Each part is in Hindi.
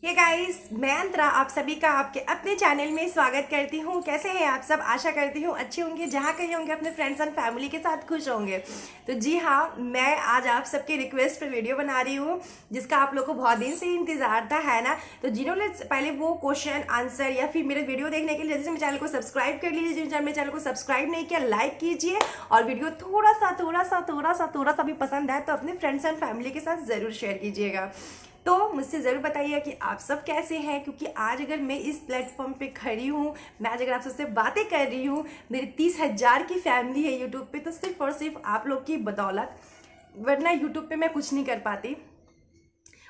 हे गाइस, मैं अंतरा आप सभी का आपके अपने चैनल में स्वागत करती हूँ। कैसे हैं आप सब? आशा करती हूँ अच्छे होंगे, जहाँ कहीं होंगे अपने फ्रेंड्स एंड फैमिली के साथ खुश होंगे। तो जी हाँ, मैं आज आप सबके रिक्वेस्ट पर वीडियो बना रही हूँ, जिसका आप लोग को बहुत दिन से इंतजार था, है ना। तो जिन्होंने पहले वो क्वेश्चन आंसर या फिर मेरे वीडियो देखने के लिए जैसे मेरे चैनल को सब्सक्राइब कर लीजिए, जिन मेरे चैनल को सब्सक्राइब नहीं किया लाइक कीजिए, और वीडियो थोड़ा सा भी पसंद आए तो अपने फ्रेंड्स एंड फैमिली के साथ ज़रूर शेयर कीजिएगा। तो मुझसे ज़रूर बताइए कि आप सब कैसे हैं, क्योंकि आज अगर मैं इस प्लेटफॉर्म पे खड़ी हूँ, मैं आज अगर आप सबसे बातें कर रही हूँ, मेरी 30,000 की फैमिली है यूट्यूब पे, तो सिर्फ और सिर्फ आप लोग की बदौलत। वरना यूट्यूब पे मैं कुछ नहीं कर पाती।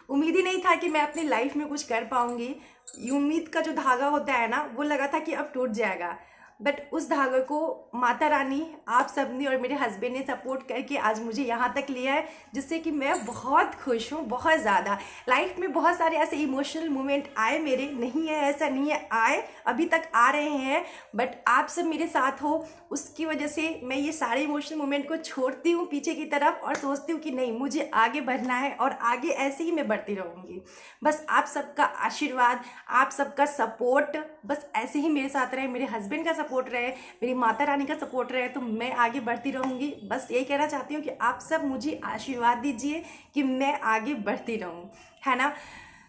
उम्मीद ही नहीं था कि मैं अपनी लाइफ में कुछ कर पाऊंगी। ये उम्मीद का जो धागा होता है ना, वो लगा था कि अब टूट जाएगा, बट उस धागे को माता रानी, आप सबने और मेरे हस्बैंड ने सपोर्ट करके आज मुझे यहाँ तक लिया है, जिससे कि मैं बहुत खुश हूँ, बहुत ज़्यादा। लाइफ में बहुत सारे ऐसे इमोशनल मोमेंट आए मेरे, नहीं है ऐसा नहीं है, आए, अभी तक आ रहे हैं, बट आप सब मेरे साथ हो, उसकी वजह से मैं ये सारे इमोशनल मोमेंट को छोड़ती हूँ पीछे की तरफ और सोचती हूँ कि नहीं, मुझे आगे बढ़ना है और आगे ऐसे ही मैं बढ़ती रहूँगी। बस आप सबका आशीर्वाद, आप सबका सपोर्ट बस ऐसे ही मेरे साथ रहे, मेरे हस्बैंड का सपोर्ट रहे, मेरी माता रानी का सपोर्ट रहे, तो मैं आगे बढ़ती रहूँगी। बस यही कहना चाहती हूँ कि आप सब मुझे आशीर्वाद दीजिए कि मैं आगे बढ़ती रहूँ, है ना।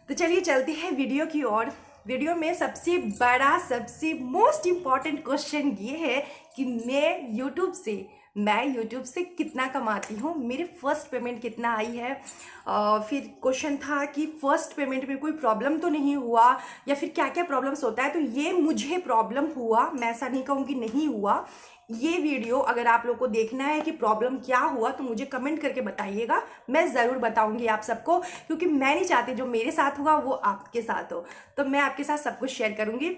तो चलिए चलते हैं वीडियो की ओर। वीडियो में सबसे बड़ा, सबसे मोस्ट इम्पॉर्टेंट क्वेश्चन ये है कि मैं यूट्यूब से कितना कमाती हूँ, मेरे फर्स्ट पेमेंट कितना आई है। फिर क्वेश्चन था कि फर्स्ट पेमेंट में कोई प्रॉब्लम तो नहीं हुआ, या फिर क्या क्या प्रॉब्लम्स होता है। तो ये मुझे प्रॉब्लम हुआ, मैं ऐसा नहीं कहूँगी नहीं हुआ। ये वीडियो अगर आप लोग को देखना है कि प्रॉब्लम क्या हुआ, तो मुझे कमेंट करके बताइएगा, मैं ज़रूर बताऊंगी आप सबको, क्योंकि मैं नहीं चाहती जो मेरे साथ हुआ वो आपके साथ हो। तो मैं आपके साथ सब कुछ शेयर करूंगी।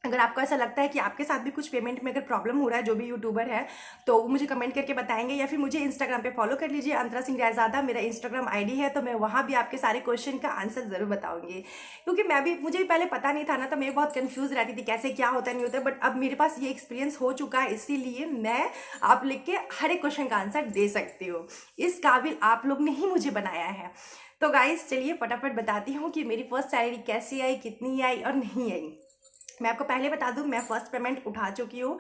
अगर आपको ऐसा लगता है कि आपके साथ भी कुछ पेमेंट में अगर प्रॉब्लम हो रहा है, जो भी यूट्यूबर है, तो मुझे कमेंट करके बताएंगे, या फिर मुझे इंस्टाग्राम पे फॉलो कर लीजिए, अंतरा सिंह रायज़ादा मेरा इंस्टाग्राम आईडी है। तो मैं वहाँ भी आपके सारे क्वेश्चन का आंसर ज़रूर बताऊंगी, क्योंकि मुझे भी पहले पता नहीं था ना, तो मैं बहुत कन्फ्यूज़ रहती थी कैसे क्या होता है नहीं होता है, बट अब मेरे पास ये एक्सपीरियंस हो चुका है, इसीलिए मैं आप लिख के हर एक क्वेश्चन का आंसर दे सकती हूँ। इस काबिल आप लोग ने ही मुझे बनाया है। तो गाइस चलिए फटाफट बताती हूँ कि मेरी फर्स्ट सैलरी कैसी आई, कितनी आई और नहीं आई। मैं आपको पहले बता दूं, मैं फर्स्ट पेमेंट उठा चुकी हूँ।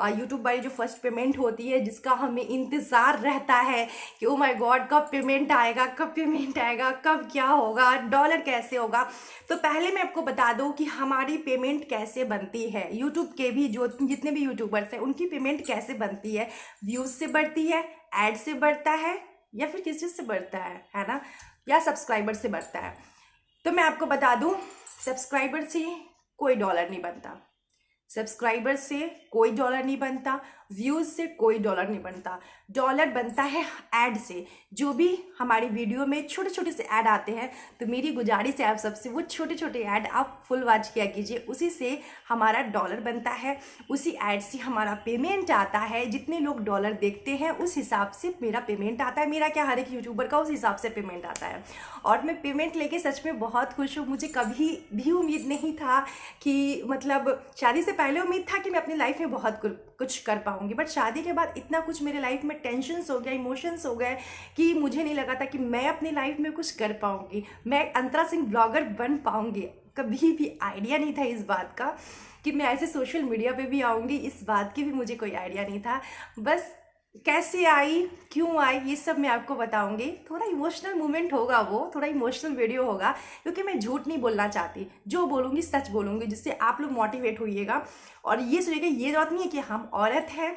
यूट्यूब वाली जो फर्स्ट पेमेंट होती है, जिसका हमें इंतज़ार रहता है कि ओ माय गॉड कब पेमेंट आएगा, कब पेमेंट आएगा, कब क्या होगा, डॉलर कैसे होगा। तो पहले मैं आपको बता दूं कि हमारी पेमेंट कैसे बनती है। यूट्यूब के भी जो जितने भी यूट्यूबर्स हैं, उनकी पेमेंट कैसे बनती है। व्यूज़ से बढ़ती है, एड से बढ़ता है, या फिर किस चीज़ से बढ़ता है ना, या सब्सक्राइबर से बढ़ता है। तो मैं आपको बता दूं, सब्सक्राइबर से कोई डॉलर नहीं बनता, सब्सक्राइबर से कोई डॉलर नहीं बनता, व्यूज़ से कोई डॉलर नहीं बनता। डॉलर बनता है ऐड से। जो भी हमारी वीडियो में छोटे छोटे से ऐड आते हैं, तो मेरी गुजारिश है आप सबसे, वो छोटे छोटे ऐड आप फुल वॉच किया कीजिए, उसी से हमारा डॉलर बनता है, उसी ऐड से हमारा पेमेंट आता है। जितने लोग डॉलर देखते हैं उस हिसाब से मेरा पेमेंट आता है, मेरा क्या हर एक यूट्यूबर का उस हिसाब से पेमेंट आता है। और मैं पेमेंट लेके सच में बहुत खुश हूँ। मुझे कभी भी उम्मीद नहीं था कि, मतलब शादी से पहले उम्मीद था कि मैं अपनी लाइफ में बहुत कुछ कर पाऊंगी, बट शादी के बाद इतना कुछ मेरे लाइफ में टेंशन्स हो गया, इमोशंस हो गए, कि मुझे नहीं लगा था कि मैं अपनी लाइफ में कुछ कर पाऊंगी, मैं अंतरा सिंह ब्लॉगर बन पाऊंगी। कभी भी आइडिया नहीं था इस बात का कि मैं ऐसे सोशल मीडिया पे भी आऊँगी, इस बात की भी मुझे कोई आइडिया नहीं था। बस कैसे आई, क्यों आई, ये सब मैं आपको बताऊंगी। थोड़ा इमोशनल मोमेंट होगा, वो थोड़ा इमोशनल वीडियो होगा, क्योंकि मैं झूठ नहीं बोलना चाहती, जो बोलूँगी सच बोलूँगी, जिससे आप लोग मोटिवेट होइएगा। और ये सोचिएगा, ये जरूरत नहीं है कि हम औरत हैं,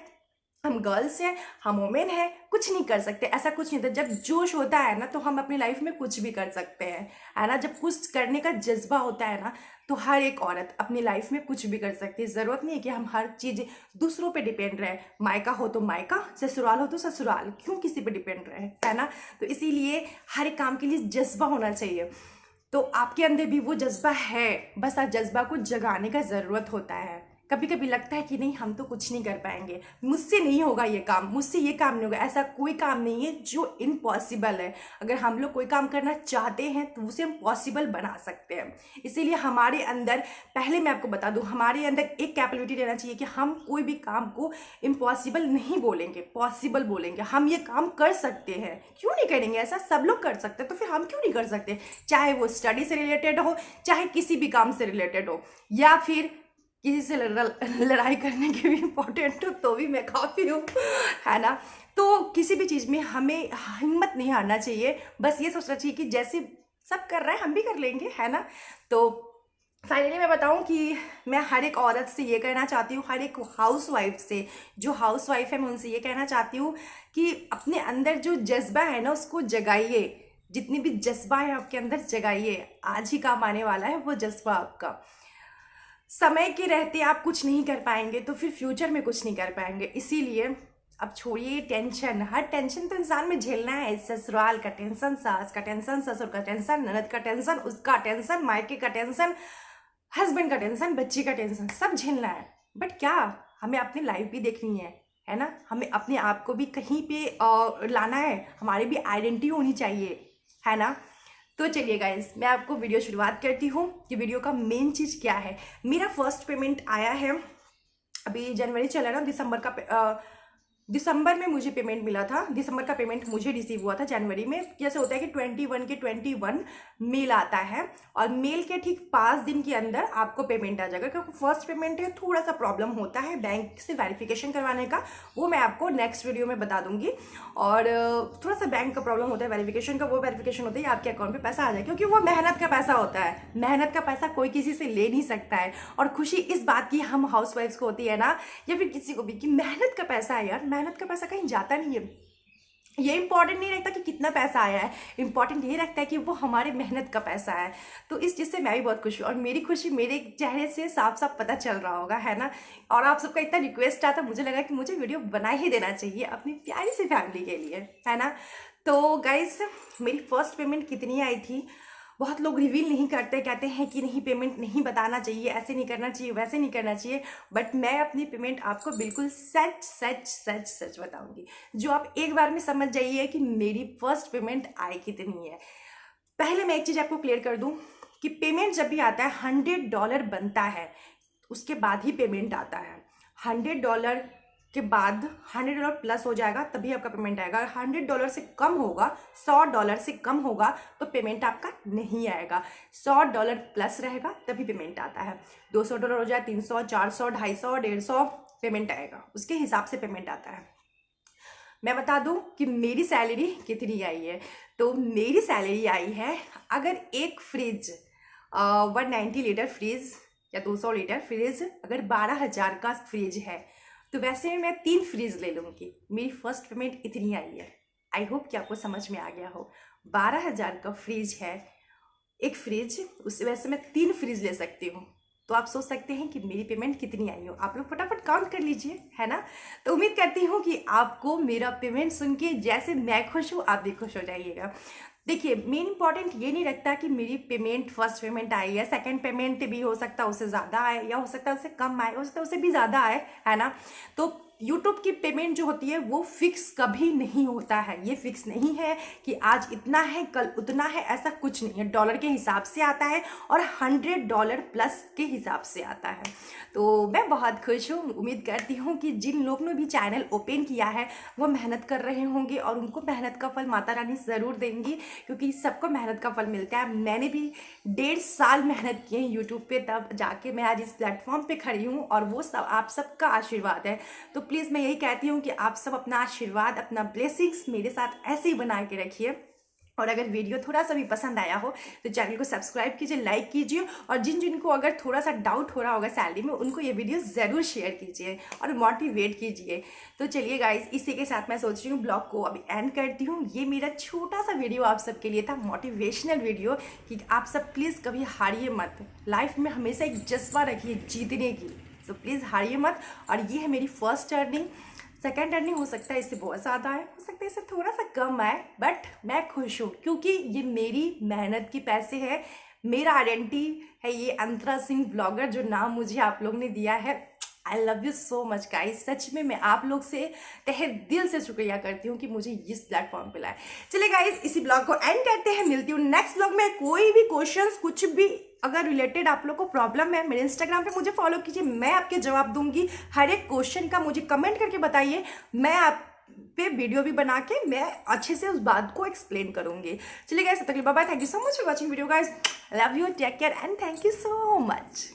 हम गर्ल्स हैं, हम वुमेन हैं, कुछ नहीं कर सकते, ऐसा कुछ नहीं था। जब जोश होता है ना, तो हम अपनी लाइफ में कुछ भी कर सकते हैं, है ना। जब कुछ करने का जज्बा होता है ना, तो हर एक औरत अपनी लाइफ में कुछ भी कर सकती है। ज़रूरत नहीं है कि हम हर चीज़ दूसरों पे डिपेंड रहे, मायका हो तो मायका, ससुराल हो तो ससुराल, क्यों किसी पे डिपेंड रहे, है ना। तो इसीलिए हर एक काम के लिए जज्बा होना चाहिए। तो आपके अंदर भी वो जज्बा है, बस आज जज्बा को जगाने का ज़रूरत होता है। कभी कभी लगता है कि नहीं हम तो कुछ नहीं कर पाएंगे, मुझसे नहीं होगा ये काम, मुझसे ये काम नहीं होगा। ऐसा कोई काम नहीं है जो इम्पॉसिबल है। अगर हम लोग कोई काम करना चाहते हैं तो उसे हम पॉसिबल बना सकते हैं। इसीलिए हमारे अंदर, पहले मैं आपको बता दूं, हमारे अंदर एक कैपेबिलिटी रहना चाहिए कि हम कोई भी काम को इम्पॉसिबल नहीं बोलेंगे, पॉसिबल बोलेंगे। हम ये काम कर सकते हैं, क्यों नहीं करेंगे? ऐसा सब लोग कर सकते हैं, तो फिर हम क्यों नहीं कर सकते? चाहे वो स्टडी से रिलेटेड हो, चाहे किसी भी काम से रिलेटेड हो, या फिर किसी से लड़ाई करने के भी इम्पोर्टेंट हो तो भी मैं काफ़ी हूँ, है ना। तो किसी भी चीज़ में हमें हिम्मत नहीं हारना चाहिए, बस ये सोचना चाहिए कि जैसे सब कर रहा है हम भी कर लेंगे, है ना। तो फाइनली मैं बताऊं कि मैं हर एक औरत से ये कहना चाहती हूँ, हर एक हाउस वाइफ से, जो हाउस वाइफ है मैं उनसे ये कहना चाहती हूँ कि अपने अंदर जो जज्बा है ना उसको जगाइए। जितनी भी जज्बा है आपके अंदर जगाइए, आज ही काम आने वाला है वो जज्बा आपका। समय के रहते आप कुछ नहीं कर पाएंगे तो फिर फ्यूचर में कुछ नहीं कर पाएंगे। इसीलिए अब छोड़िए टेंशन, हर टेंशन तो इंसान में झेलना है। ससुराल का टेंशन, सास का टेंशन, ससुर का टेंशन, ननद का टेंशन, उसका टेंशन, मायके का टेंशन, हस्बैंड का टेंशन, बच्चे का टेंशन, सब झेलना है। बट क्या, हमें अपनी लाइफ भी देखनी है ना। हमें अपने आप को भी कहीं पे लाना है, हमारी भी आइडेंटिटी होनी चाहिए, है ना। तो चलिए गाइस, मैं आपको वीडियो शुरुआत करती हूँ कि वीडियो का मेन चीज़ क्या है। मेरा फर्स्ट पेमेंट आया है, अभी जनवरी चला ना, दिसंबर में मुझे पेमेंट मिला था। दिसंबर का पेमेंट मुझे रिसीव हुआ था जनवरी में। जैसे होता है कि 21 के 21 मेल आता है और मेल के ठीक 5 दिन के अंदर आपको पेमेंट आ जाएगा। क्योंकि फर्स्ट पेमेंट है, थोड़ा सा प्रॉब्लम होता है बैंक से वेरिफिकेशन करवाने का, वो मैं आपको नेक्स्ट वीडियो में बता दूंगी। और थोड़ा सा बैंक का प्रॉब्लम होता है वेरिफिकेशन का, वो वेरिफिकेशन होता है आपके अकाउंट में पैसा आ जाए, क्योंकि वो मेहनत का पैसा होता है। मेहनत का पैसा कोई किसी से ले नहीं सकता है। और खुशी इस बात की हम हाउस वाइफ्स को होती है ना, या फिर किसी को भी, कि मेहनत का पैसा है यार, मेहनत का पैसा कहीं जाता नहीं है। ये इंपॉर्टेंट नहीं रखता कि कितना पैसा आया है, इंपॉर्टेंट ये रखता है कि वो हमारे मेहनत का पैसा है। तो इस चीज़ से मैं भी बहुत खुश हूँ और मेरी खुशी मेरे चेहरे से साफ साफ पता चल रहा होगा, है ना। और आप सबका इतना रिक्वेस्ट आता, मुझे लगा कि मुझे वीडियो बना ही देना चाहिए अपनी प्यारी सी फैमिली के लिए, है ना। तो गाइस, मेरी फर्स्ट पेमेंट कितनी आई थी, बहुत लोग रिवील नहीं करते, कहते हैं कि नहीं पेमेंट नहीं बताना चाहिए, ऐसे नहीं करना चाहिए, वैसे नहीं करना चाहिए। बट मैं अपनी पेमेंट आपको बिल्कुल सच सच सच सच बताऊंगी, जो आप एक बार में समझ जाइए कि मेरी फर्स्ट पेमेंट आई कितनी है। पहले मैं एक चीज़ आपको क्लियर कर दूं कि पेमेंट जब भी आता है $100 बनता है, उसके बाद ही पेमेंट आता है। $100 के बाद $100 प्लस हो जाएगा तभी आपका पेमेंट आएगा। $100 से कम होगा, $100 से कम होगा तो पेमेंट आपका नहीं आएगा। $100 प्लस रहेगा तभी पेमेंट आता है। $200 हो जाए, 300, 400, 250, 150 पेमेंट आएगा, उसके हिसाब से पेमेंट आता है। मैं बता दूं कि मेरी सैलरी कितनी आई है। तो मेरी सैलरी आई है, अगर एक फ्रिज 190 लीटर फ्रिज या 200 लीटर फ्रिज, अगर 12,000 का फ्रिज है तो वैसे में मैं 3 फ्रिज ले लूँगी। मेरी फर्स्ट पेमेंट इतनी आई है। आई होप कि आपको समझ में आ गया हो। 12,000 का फ्रिज है एक फ्रिज, उससे वैसे मैं 3 फ्रिज ले सकती हूँ। तो आप सोच सकते हैं कि मेरी पेमेंट कितनी आई हो। आप लोग फटाफट काउंट कर लीजिए, है ना। तो उम्मीद करती हूँ कि आपको मेरा पेमेंट सुन के जैसे मैं खुश हूँ आप भी खुश हो जाइएगा। देखिए, मेन इंपॉर्टेंट ये नहीं रखता कि मेरी पेमेंट फर्स्ट पेमेंट आई है, सेकंड पेमेंट भी हो सकता है उससे ज़्यादा आए, या हो सकता है उससे कम आए, हो सकता है उससे भी ज़्यादा आए, है ना। तो यूट्यूब की पेमेंट जो होती है वो फिक्स कभी नहीं होता है। ये फिक्स नहीं है कि आज इतना है कल उतना है, ऐसा कुछ नहीं है। डॉलर के हिसाब से आता है और $100 प्लस के हिसाब से आता है। तो मैं बहुत खुश हूँ। उम्मीद करती हूँ कि जिन लोगों ने भी चैनल ओपन किया है वो मेहनत कर रहे होंगे और उनको मेहनत का फल माता रानी ज़रूर देंगी, क्योंकि सबको मेहनत का फल मिलता है। मैंने भी 1.5 साल मेहनत की है यूट्यूब पे, तब जाके मैं आज इस प्लेटफॉर्म पे खड़ी हूँ और वो सब आप सबका आशीर्वाद है। तो प्लीज़ मैं यही कहती हूँ कि आप सब अपना आशीर्वाद, अपना ब्लेसिंग्स मेरे साथ ऐसे ही बना के रखिए। और अगर वीडियो थोड़ा सा भी पसंद आया हो तो चैनल को सब्सक्राइब कीजिए, लाइक कीजिए, और जिनको अगर थोड़ा सा डाउट हो रहा होगा सैलरी में, उनको ये वीडियो ज़रूर शेयर कीजिए और मोटिवेट कीजिए। तो चलिए गाइस, इसी के साथ मैं सोच रही हूँ ब्लॉग को अभी एंड करती हूँ। ये मेरा छोटा सा वीडियो आप सबके लिए था, मोटिवेशनल वीडियो, कि आप सब प्लीज़ कभी हारिए मत। लाइफ में हमेशा एक जज्बा रखिए जीतने की, तो प्लीज़ हारिए मत। और ये है मेरी फर्स्ट अर्निंग। सेकेंड अर्निंग हो सकता है इससे बहुत ज़्यादा आए, हो सकता है इससे थोड़ा सा कम आए, बट मैं खुश हूँ क्योंकि ये मेरी मेहनत की पैसे है, मेरा आइडेंटिटी है। ये अंतरा सिंह ब्लॉगर जो नाम मुझे आप लोग ने दिया है, I love you so much guys. सच में मैं आप लोग से तहे दिल से शुक्रिया करती हूँ कि मुझे इस प्लेटफॉर्म पे लाए। चलिए गाइस, इसी ब्लॉग को एंड करते हैं। मिलती हूँ नेक्स्ट ब्लॉग में। कोई भी क्वेश्चंस कुछ भी अगर रिलेटेड आप लोग को प्रॉब्लम है, मेरे इंस्टाग्राम पे मुझे फॉलो कीजिए, मैं आपके जवाब दूंगी। हर एक क्वेश्चन का मुझे कमेंट करके बताइए, मैं आप पे वीडियो भी बना के मैं अच्छे से उस बात को एक्सप्लेन करूंगी। चलिए गाइस, तब तक bye bye. Thank you so much for watching video guys. Love you, take care and thank you so much.